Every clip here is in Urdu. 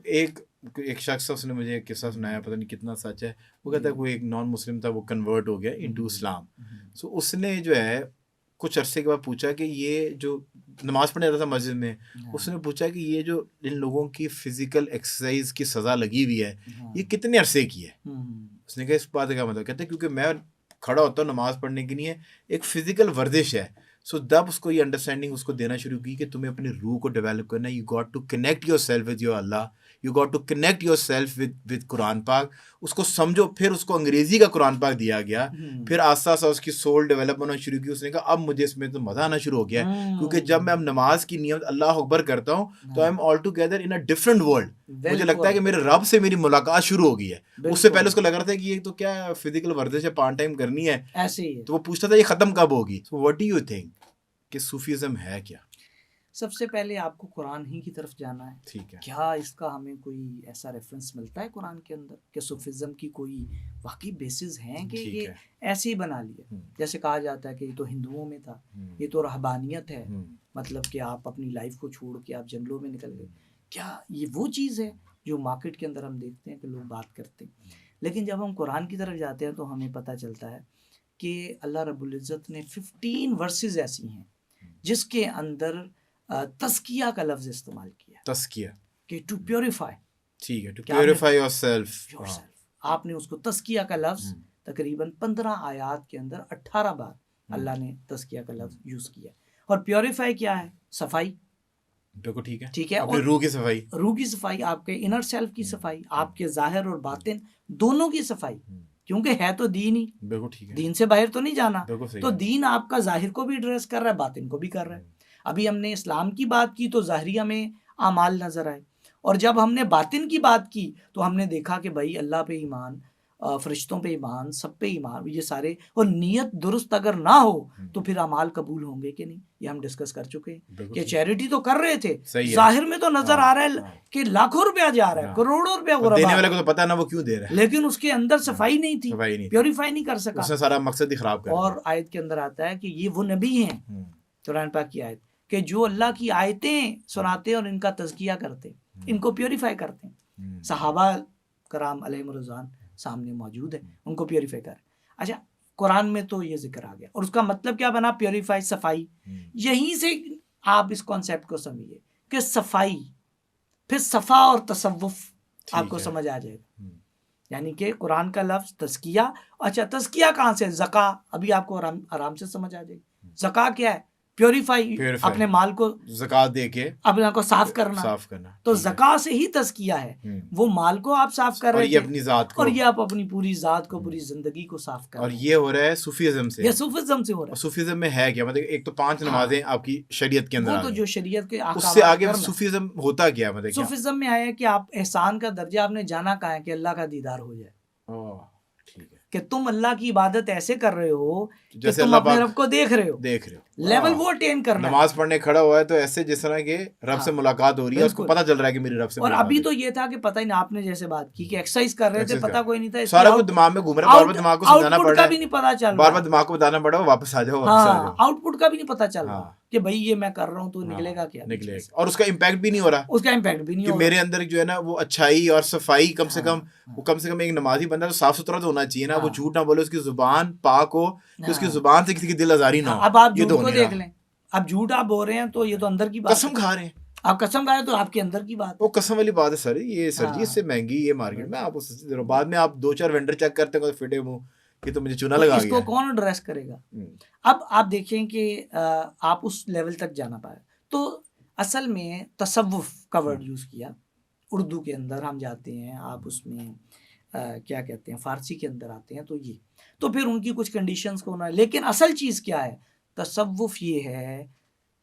ایک شخص اس نے مجھے ایک قصہ سنایا, پتہ نہیں کتنا سچ ہے. وہ کہتا ہے کوئی ایک نان مسلم تھا, وہ کنورٹ ہو گیا انٹو اسلام. سو اس نے جو ہے کچھ عرصے کے بعد پوچھا کہ یہ جو نماز پڑھنے رہا تھا مسجد میں, اس نے پوچھا کہ یہ جو ان لوگوں کی فزیکل ایکسرسائز کی سزا لگی ہوئی ہے یہ کتنے عرصے کی ہے. اس نے کہا اس بات کا مطلب, کہتے ہیں کیونکہ میں کھڑا ہوتا ہوں نماز پڑھنے کے لیے, ایک فزیکل ورزش ہے. سو تب اس کو یہ انڈرسٹینڈنگ اس کو دینا شروع کی کہ تمہیں اپنی روح کو ڈیولپ کرنا ہے. You got to connect yourself with your Allah, you got to connect yourself with Quran پاک. اس کو سمجھو. پھر اس کو انگریزی کا قرآن پاک دیا گیا, پھر آہستہ آہستہ اس کی سول ڈیولپ ہونا شروع کی. اس نے کہا اب مجھے اس میں تو مزہ آنا شروع ہو گیا ہے, کیونکہ جب میں اب نماز کی نیت اللہ اکبر کرتا ہوں تو I am all together in a different world. مجھے لگتا ہے کہ میرے رب سے میری ملاقات شروع ہو گئی ہے. اس سے پہلے اس کو لگ رہا تھا کہ یہ تو کیا فزیکل ورزش ہے, پارٹ ٹائم کرنی ہے ایسے ہی. تو وہ پوچھتا تھا یہ ختم کب ہوگی. So what do you think کہ صوفیزم ہے کیا؟ سب سے پہلے آپ کو قرآن ہی کی طرف جانا ہے. ٹھیک ہے. کیا اس کا ہمیں کوئی ایسا ریفرنس ملتا ہے قرآن کے اندر کہ صوفیزم کی کوئی واقعی بیسز ہیں کہ یہ ایسے ہی بنا لیا؟ جیسے کہا جاتا ہے کہ یہ تو ہندوؤں میں تھا, یہ تو رہبانیت ہے, مطلب کہ آپ اپنی لائف کو چھوڑ کے آپ جنگلوں میں نکل گئے. کیا یہ وہ چیز ہے جو مارکیٹ کے اندر ہم دیکھتے ہیں کہ لوگ بات کرتے ہیں؟ لیکن جب ہم قرآن کی طرف جاتے ہیں تو ہمیں پتہ چلتا ہے کہ اللہ رب العزت نے 15 ورسز ایسی ہیں جس کے اندر تزکیہ کا لفظ استعمال کیا. تزکیہ کہ ٹو پیوریفائی. ٹھیک ہے, ٹو پیوریفائی یور سیلف. آپ نے اس کو تزکیہ کا لفظ تقریباً 15 آیات کے اندر 18 بار اللہ نے تزکیہ کا لفظ یوز کیا. اور پیوریفائی کیا ہے؟ صفائی. بالکل ٹھیک ہے. ٹھیک ہے. اور روح کی صفائی, روح کی صفائی, آپ کے انر سیلف کی صفائی, آپ کے ظاہر اور باطن دونوں کی صفائی, کیونکہ ہے تو دین ہی. بالکل ٹھیک ہے. دین سے باہر تو نہیں جانا. تو دین آپ کا ظاہر کو بھی ایڈریس کر رہا ہے, باطن کو بھی کر رہا ہے. ابھی ہم نے اسلام کی بات کی تو ظاہریہ میں اعمال نظر آئے, اور جب ہم نے باطن کی بات کی تو ہم نے دیکھا کہ بھائی اللہ پہ ایمان, فرشتوں پہ ایمان, سب پہ ایمان, یہ سارے. اور نیت درست اگر نہ ہو تو پھر اعمال قبول ہوں گے کہ نہیں, یہ ہم ڈسکس کر چکے ہیں. کہ چیریٹی تو کر رہے تھے, ظاہر میں تو نظر آ رہا ہے کہ لاکھوں روپیہ جا رہا ہے, کروڑوں روپیہ غربا, دینے والے کو تو پتہ نہ وہ کیوں دے رہا ہے, لیکن اس کے اندر صفائی نہیں تھی, پیوریفائی نہیں کر سکا, اس نے سارا مقصد ہی خراب کر دیا. اور آیت کے اندر آتا ہے کہ یہ وہ نبی ہیں, قرآن پاک کی آیت, کہ جو اللہ کی آیتیں سناتے اور ان کا تزکیہ کرتے, ان کو پیوریفائی کرتے. صحابہ کرام علیہم رضوان سامنے موجود ہے, ان کو پیوریفائی کر. اچھا, قرآن میں تو یہ ذکر آ گیا, اور اس کا مطلب کیا بنا؟ پیوریفائی, صفائی. یہیں سے آپ اس کانسیپٹ کو سمجھیے کہ صفائی, پھر صفا اور تصوف آپ کو سمجھ آ جائے گا. یعنی کہ قرآن کا لفظ تزکیہ. اچھا, تزکیہ کہاں سے؟ زکا. ابھی آپ کو آرام سے سمجھ آ جائے گی. زکا کیا ہے؟ پیوریفائی, اپنے مال کو زکات دے کے اپنے کو صاف کرنا. تو زکا سے ہی تزکیہ ہے, وہ مال کو آپ صاف کر رہے ہیں, اپنی ذات کو, اور یہ آپ اپنی پوری ذات کو, پوری زندگی کو صاف کر رہے ہیں. اور یہ ہو رہا ہے صوفیزم سے. یہ صوفیزم سے ہو رہا ہے. صوفیزم میں ہے کیا؟ مطلب ایک تو 5 نمازیں آپ کی شریعت کے اندر, وہ تو جو شریعت کے اس سے آگے صوفیزم ہوتا کیا؟ مطلب صوفیزم میں آیا کہ آپ احسان کا درجہ آپ نے جانا کہاں ہے کہ اللہ کا دیدار ہو جائے. کہ تم اللہ کی عبادت ایسے کر رہے ہو کہ تم اپنے رب کو دیکھ رہے ہو, لیول وہ اٹین کرنا. نماز پڑھنے کھڑا ہوا ہے تو ایسے جس طرح کہ رب سے ملاقات ہو رہی ہے, اس کو پتہ چل رہا ہے کہ میرے رب سے. اور ابھی تو یہ تھا کہ پتہ ہی نہیں, آپ نے جیسے بات کی کہ ایکسرسائز کر رہے تھے, پتہ کوئی نہیں تھا, سارا کچھ دماغ میں گھوم رہا ہے, بار بار دماغ کو سمجھانا پڑ رہا ہے, بھی نہیں پتہ چل رہا, بار بار دماغ کو بتانا پڑ رہا ہے واپس آ جاؤ, آؤٹ پٹ کا بھی نہیں پتہ چل رہا کہ بھائی یہ میں کر رہا ہوں تو نکلے گا کیا, نکلے گا, اور اس کا امپیکٹ بھی نہیں ہو رہا, اس کا امپیکٹ بھی نہیں کہ میرے اندر جو ہے نا وہ اچھائی اور صفائی, کم سے کم ایک نمازی بندہ تو صاف ستھرا تو ہونا چاہیے نا, وہ جھوٹ نہ بولے, اس کی زبان پاک ہو, کہ اس کی زبان سے کسی کی دل آزاری نہ ہو. اب آپ جھوٹ کو دیکھ لیں, اب جھوٹ آپ بول رہے ہیں تو یہ تو اندر کی بات, قسم کھا رہے ہیں آپ, قسم کھا رہے ہیں تو آپ کے اندر کی بات, وہ قسم والی بات ہے سر. یہ سر جی اس سے مہنگی یہ مارکیٹ میں, آپ بعد میں آپ 2-4 وینڈر چیک کرتے ہیں فٹے منہ, یہ تو مجھے چونا لگا گیا, اس کو کون ایڈریس کرے گا؟ اب آپ دیکھیں کہ آپ اس لیول تک جانا پائے. تو اصل میں تصوف کا ورڈ یوز کیا اردو کے اندر, ہم جاتے ہیں, آپ اس میں کیا کہتے ہیں, فارسی کے اندر آتے ہیں, تو یہ تو پھر ان کی کچھ کنڈیشنز کو ہونا ہے. لیکن اصل چیز کیا ہے؟ تصوف یہ ہے,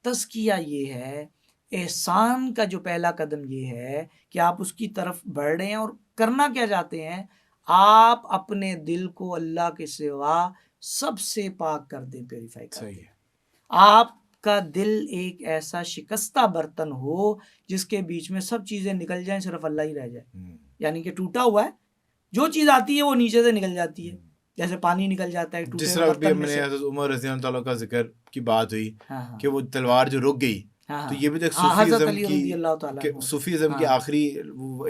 تزکیہ یہ ہے, احسان کا جو پہلا قدم یہ ہے کہ آپ اس کی طرف بڑھ رہے ہیں, اور کرنا کیا چاہتے ہیں؟ آپ اپنے دل کو اللہ کے سوا سب سے پاک کر دیں, پیوریفائی کر دیں. آپ کا دل ایک ایسا شکستہ برتن ہو جس کے بیچ میں سب چیزیں نکل جائیں, صرف اللہ ہی رہ جائے. یعنی کہ ٹوٹا ہوا ہے, جو چیز آتی ہے وہ نیچے سے نکل جاتی ہے, جیسے پانی نکل جاتا ہے ٹوٹے جس طرح بھی ہم نے حضرت عمر رضی اللہ عنہ کا ذکر کی بات ہوئی کہ وہ تلوار جو رک گئی تو یہ بھی تو ایک حضرت علی رضی اللہ تعالیٰ عنہ، صوفیزم کی آخری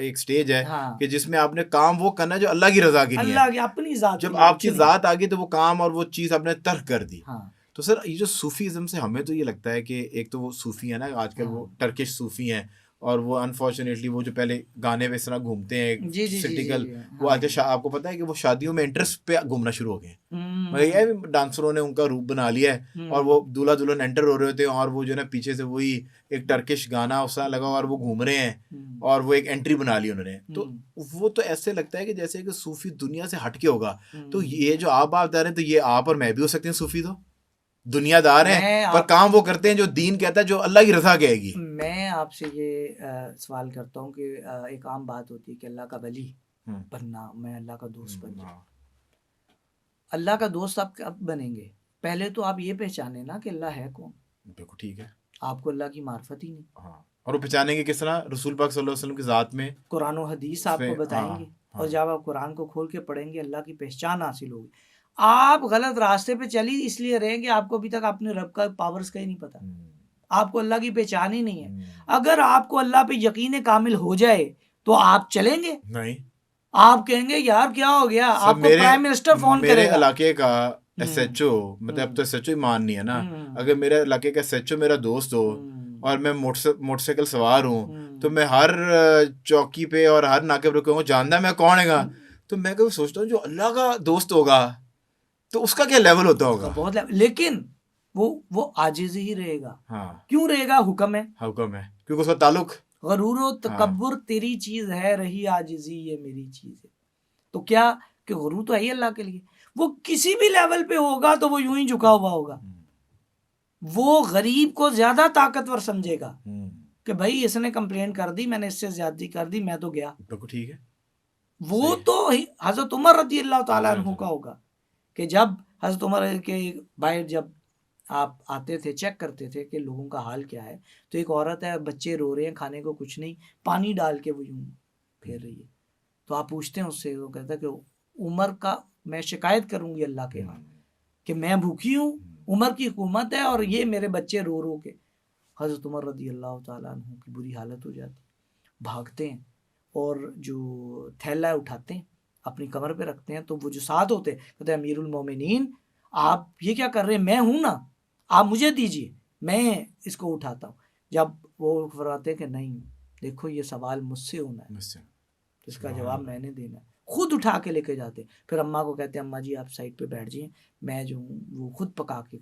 ایک سٹیج ہے ہاں کہ جس میں آپ نے کام وہ کرنا ہے جو اللہ کی رضا کے لیے ہے. اللہ کی اپنی ذات جب کے لیے آپ کی کچھ ذات آ گئی تو وہ کام اور وہ چیز آپ نے ترک کر دی. ہاں تو سر یہ جو صوفیزم سے ہمیں تو یہ لگتا ہے کہ ایک تو وہ صوفی ہے نا آج کل وہ ٹرکش صوفی ہیں اور وہ انفارچونیٹلی وہ جو پہلے گانے پہ اس طرح گھومتے ہیں سٹیکل وہ آج کل آپ کو پتہ ہے کہ وہ شادیوں میں انٹرسٹ پہ گھومنا شروع ہو گئے ہیں. یہ ہے ڈانسروں نے ان کا روپ بنا لیا ہے اور وہ دولہا دلہن انٹر ہو رہے ہوتے ہیں اور وہ جو ہے نا پیچھے سے وہی ایک ٹرکش گانا اس طرح لگا اور وہ گھوم رہے ہیں اور وہ ایک انٹری بنا لی انہوں نے. تو وہ تو ایسے لگتا ہے کہ جیسے کہ صوفی دنیا سے ہٹ کے ہوگا. تو یہ جو آپ بتا رہے ہیں تو یہ آپ اور میں بھی ہو سکتے ہیں صوفی. تو دنیا دار ہیں پر کام وہ کرتے ہیں جو دین کہتا ہے جو اللہ کی رضا کہے گی. میں آپ سے یہ سوال کرتا ہوں کہ ایک عام بات ہوتی ہے کہ اللہ کا ولی بننا، میں اللہ کا دوست بن جاؤں. اللہ کا دوست آپ کب بنیں گے؟ پہلے تو آپ یہ پہچانیں نا کہ اللہ ہے کون. بالکل ٹھیک ہے. آپ کو اللہ کی معرفت ہی نہیں. ہاں اور وہ پہچانیں گے کس طرح؟ رسول پاک صلی اللہ علیہ وسلم کی ذات میں قرآن و حدیث آپ کو بتائیں گے اور جب آپ قرآن کو کھول کے پڑھیں گے اللہ کی پہچان حاصل ہوگی. آپ غلط راستے پہ چلی اس لیے رہیں گے آپ کو ابھی تک اپنے رب کا پاورز کا ہی نہیں پتا، آپ کو اللہ کی پہچان ہی نہیں ہے. اگر آپ کو اللہ پہ یقین کامل ہو جائے تو آپ چلیں گے نہیں. آپ کہیں گے یار کیا ہو گیا، آپ کو پرائم منسٹر فون کرے گا. میرے علاقے کا ایس ایچ او مطلب اب تو ایس ایچ او ہی مان نہیں ہے نا. اگر میرے علاقے کا ایس ایچ او میرا دوست ہو اور میں موٹر سائیکل سوار ہوں تو میں ہر چوکی پہ اور ہر ناکے پہ رکوں گا جاننا میں کون ہے گا. تو میں کبھی سوچتا ہوں جو اللہ کا دوست ہوگا تو اس کا کیا لیول ہوتا ہوگا. بہت لیکن وہ عاجز ہی رہے گا. کیوں رہے گا؟ حکم ہے کیونکہ اس کا تعلق. غرور و تکبر تیری چیز ہے، رہی عاجزی یہ میری چیز ہے. تو کیا کہ غرور تو ہے ہی اللہ کے لیے. وہ کسی بھی لیول پہ ہوگا تو وہ یوں ہی جھکا ہوا ہوگا. وہ غریب کو زیادہ طاقتور سمجھے گا کہ بھائی اس نے کمپلین کر دی، میں نے اس سے زیادتی کر دی، میں تو گیا. ٹھیک ہے. وہ تو حضرت عمر رضی اللہ تعالیٰ عنہ کا ہوگا کہ جب حضرت عمر کے باہر جب آپ آتے تھے چیک کرتے تھے کہ لوگوں کا حال کیا ہے، تو ایک عورت ہے، بچے رو رہے ہیں، کھانے کو کچھ نہیں، پانی ڈال کے وہ یوں پھیر رہی ہے. تو آپ پوچھتے ہیں اس سے، وہ کہتا ہے کہ عمر کا میں شکایت کروں گی اللہ کے ہاں کہ میں بھوکی ہوں، عمر کی حکومت ہے اور یہ میرے بچے رو رو کے. حضرت عمر رضی اللہ تعالیٰ عنہ کی بری حالت ہو جاتی، بھاگتے ہیں اور جو تھیلا اٹھاتے ہیں اپنی کمر پہ رکھتے ہیں. تو وہ جو ساتھ ہوتے کہتے ہیں امیر المومنین آپ یہ کیا کر رہے ہیں، میں ہوں نا، آپ مجھے دیجیے، میں اس کو اٹھاتا ہوں. جب وہ فرماتے ہیں کہ نہیں دیکھو یہ سوال مجھ سے ہونا ہے، اس کا جواب میں نے دینا ہے. خود اٹھا کے لے کے جاتے. پھر اماں کو کہتے ہیں اماں جی آپ سائڈ پہ بیٹھ جائیں، میں جو ہوں وہ خود پکاتے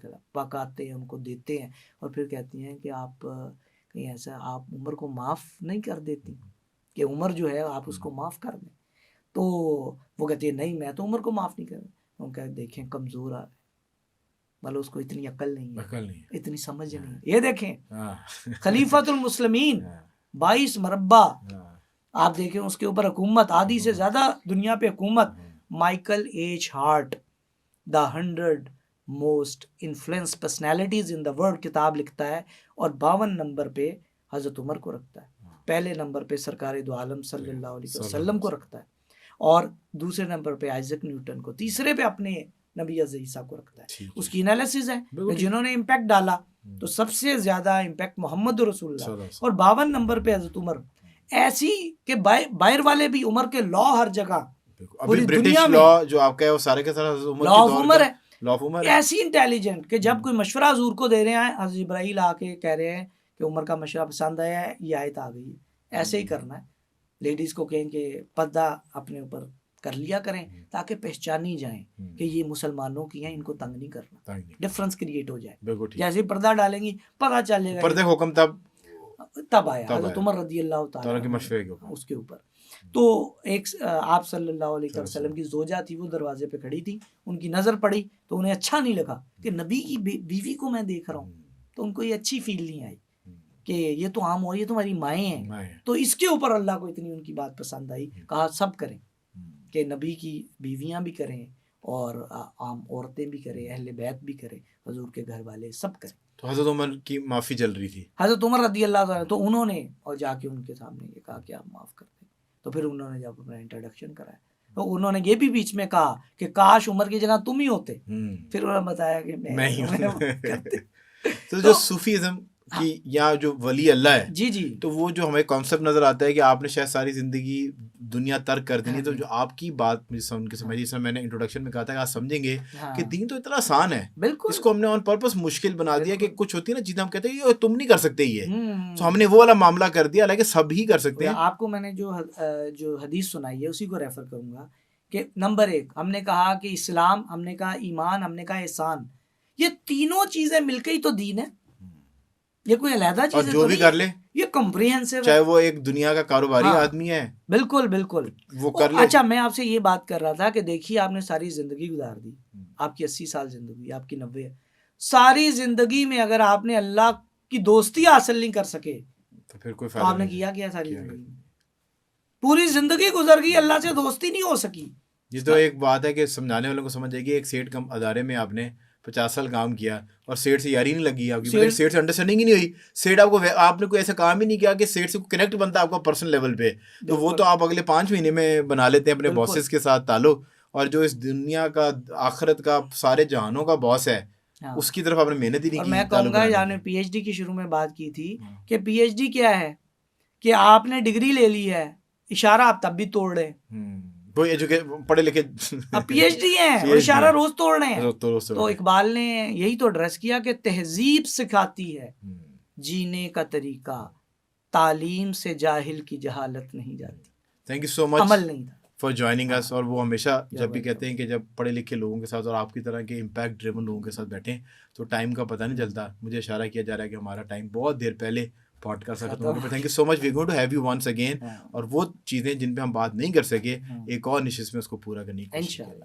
ہیں، ان کو دیتے ہیں. اور پھر کہتی ہیں کہ آپ کہیں ایسا آپ عمر کو معاف نہیں کر دیتی کہ عمر جو ہے آپ اس کو معاف کر دیں. تو وہ کہتی ہے نہیں میں تو عمر کو معاف نہیں کر رہا. وہ کہتے دیکھیں کمزور آ رہے، مطلب اس کو اتنی عقل نہیں ہے، اتنی سمجھ نہیں ہے. یہ دیکھیں خلیفۃ المسلمین 22 مربع آپ دیکھیں اس کے اوپر حکومت، آدھی سے زیادہ دنیا پہ حکومت. Michael H Hart the 100 most influence personalities in the world کتاب لکھتا ہے اور 52 نمبر پہ حضرت عمر کو رکھتا ہے، پہلے نمبر پہ سرکار دو عالم صلی اللہ علیہ وسلم کو رکھتا ہے، اور دوسرے نمبر پہ آئزک نیوٹن کو، تیسرے پہ اپنے نبی عز عیسیٰ کو رکھتا ہے. اس کی انالیسز ہے جنہوں نے امپیکٹ ڈالا تو سب سے زیادہ امپیکٹ محمد رسول اللہ، اور 52 نمبر پہ حضرت عمر. ایسی کہ باہر والے بھی عمر کے لا ہر جگہ پوری دنیا میں لا جو آپ کا ہے وہ سارے کے سارے لا آف عمر ہے. ایسی انٹیلیجنٹ کہ جب کوئی مشورہ حضور کو دے رہے ہیں، حضرت جبرائیل آ کے کہہ رہے ہیں کہ عمر کا مشورہ پسند آیا ہے، یہ آیت آ گئی ہے، ایسے ہی کرنا ہے. لیڈیز کو کہیں کہ پردہ اپنے اوپر کر لیا کریں تاکہ پہچانی جائیں کہ یہ مسلمانوں کی ہیں، ان کو تنگ نہیں کرنا، ڈفرنس کریٹ ہو جائے. جیسے پردہ ڈالیں گی پتہ چل جائے گا پردے حکم تب آیا حضرت عمر رضی اللہ تعالیٰ کے مشورے کے اس کے اوپر. تو ایک آپ صلی اللہ علیہ وسلم کی زوجہ تھی، وہ دروازے پہ کھڑی تھی، ان کی نظر پڑی تو انہیں اچھا نہیں لگا کہ نبی کی بیوی کو میں دیکھ رہا ہوں. تو ان کو یہ اچھی فیل نہیں آئی کہ یہ تو عام ہو، یہ تمہاری مائیں ہیں. تو اس کے اوپر اللہ کو اتنی ان کی بات پسند آئی، کہا سب کریں کہ نبی کی بیویاں بھی کریں اور عام عورتیں بھی کریں، اہل بیت بھی کریں، حضور کے گھر والے سب کریں. تو حضرت عمر کی معافی چل رہی تھی، حضرت عمر رضی اللہ عنہ، تو انہوں نے اور جا کے ان کے سامنے یہ کہا کہ آپ معاف کر دیں. تو پھر انہوں نے جب اپنا انٹروڈکشن کرایا تو انہوں نے یہ بھی بیچ میں کہا کہ کاش عمر کی جگہ تم ہی ہوتے. پھر انہوں نے بتایا کہ میں ہی ہوں. تو جو صوفیزم کہ یہاں جو ولی اللہ ہے جی جی تو وہ جو ہمیں کانسیپٹ نظر آتا ہے کہ آپ نے شاید ساری زندگی دنیا ترک کر دینی, تو جو آپ کی بات مجھے سن کے سمجھیے, جس میں میں نے انٹروڈکشن میں کہا تھا کہ آپ سمجھیں گے کہ دین تو اتنا آسان ہے, بالکل اس کو ہم نے آن پرپس مشکل بنا دیا کہ کچھ ہوتی ہے نا چیزیں ہم کہتے ہیں یہ تم نہیں کر سکتے, یہ تو ہم نے وہ والا معاملہ کر دیا, حالانکہ سب ہی کر سکتے ہیں. آپ کو میں نے جو حدیث سنائی ہے اسی کو ریفر کروں گا کہ نمبر 1 ہم نے کہا کہ اسلام, ہم نے کہا ایمان, ہم نے کہا احسان, یہ تینوں چیزیں مل کے ہی تو دین ہے, یہ کوئی علیحدہ چیز اور ہے جو بھی کر لے, یہ کمپریہنسو چاہے ہے, وہ ایک دنیا کا کاروباری آدمی ہے, بالکل بالکل وہ کر لے. اچھا میں آپ سے یہ بات کر رہا تھا کہ دیکھیے آپ نے ساری زندگی گزار دی, آپ کی 80 سال زندگی, آپ کی 90 ہے, ساری زندگی میں اگر آپ نے اللہ کی دوستی حاصل نہیں کر سکے تو پھر کوئی تو فائدہ آپ نے نہیں. کیا ساری زندگی میں, پوری زندگی گزر گئی, اللہ سے دوستی نہیں ہو سکی. یہ تو ایک بات ہے کہ سمجھانے والوں کو سمجھ جائے گی, ایک سیٹ کم ادارے میں آپ نے 50 سال کام کیا اور سیٹ سے یاری نہیں لگی آپ کی, سیٹ سے انڈرسٹینڈنگ ہی نہیں ہوئی, سیٹ آپ نے کوئی ایسا کام ہی نہیں کیا کہ سیٹ سے کنیکٹ بنتا ہے آپ کا پرسنل لیول پہ, تو وہ تو آپ اگلے 5 مہینے میں بنا لیتے ہیں اپنے باسز کے ساتھ تعلق, اور جو اس دنیا کا آخرت کا سارے جہانوں کا باس ہے اس کی طرف آپ نے محنت ہی نہیں کی. اور میں کہوں گا یعنی پی ایچ ڈی کی شروع میں بات کی تھی کہ پی ایچ ڈی کیا ہے, کہ آپ نے ڈگری لے لی ہے, اشارہ آپ تب بھی توڑ رہے ہیں, پڑھے لکھے اب پی ایچ ڈی ہیں اور اشارہ روز توڑ رہے ہیں. تو اقبال نے یہی تو ایڈریس کیا کہ تہذیب سکھاتی ہے جینے کا طریقہ, تعلیم سے جاہل کی جہالت نہیں جاتی. تھینک یو سو مچ عمل نہیں تھا فار جوائننگ اس. اور وہ ہمیشہ جب بھی کہتے ہیں کہ جب پڑھے لکھے لوگوں کے ساتھ اور آپ کی طرح کے امپیکٹ ڈریون لوگوں کے ساتھ بیٹھیں تو ٹائم کا پتہ نہیں چلتا. مجھے اشارہ کیا جا رہا ہے کہ ہمارا ٹائم بہت دیر پہلے پوڈ کاسٹ ختم ہو گیا. Thank you so much, we going to have you once again, اور وہ چیزیں جن پہ ہم بات نہیں کر سکے ایک اور نشست میں اس کو پورا کرنے کی کوشش کریں گے.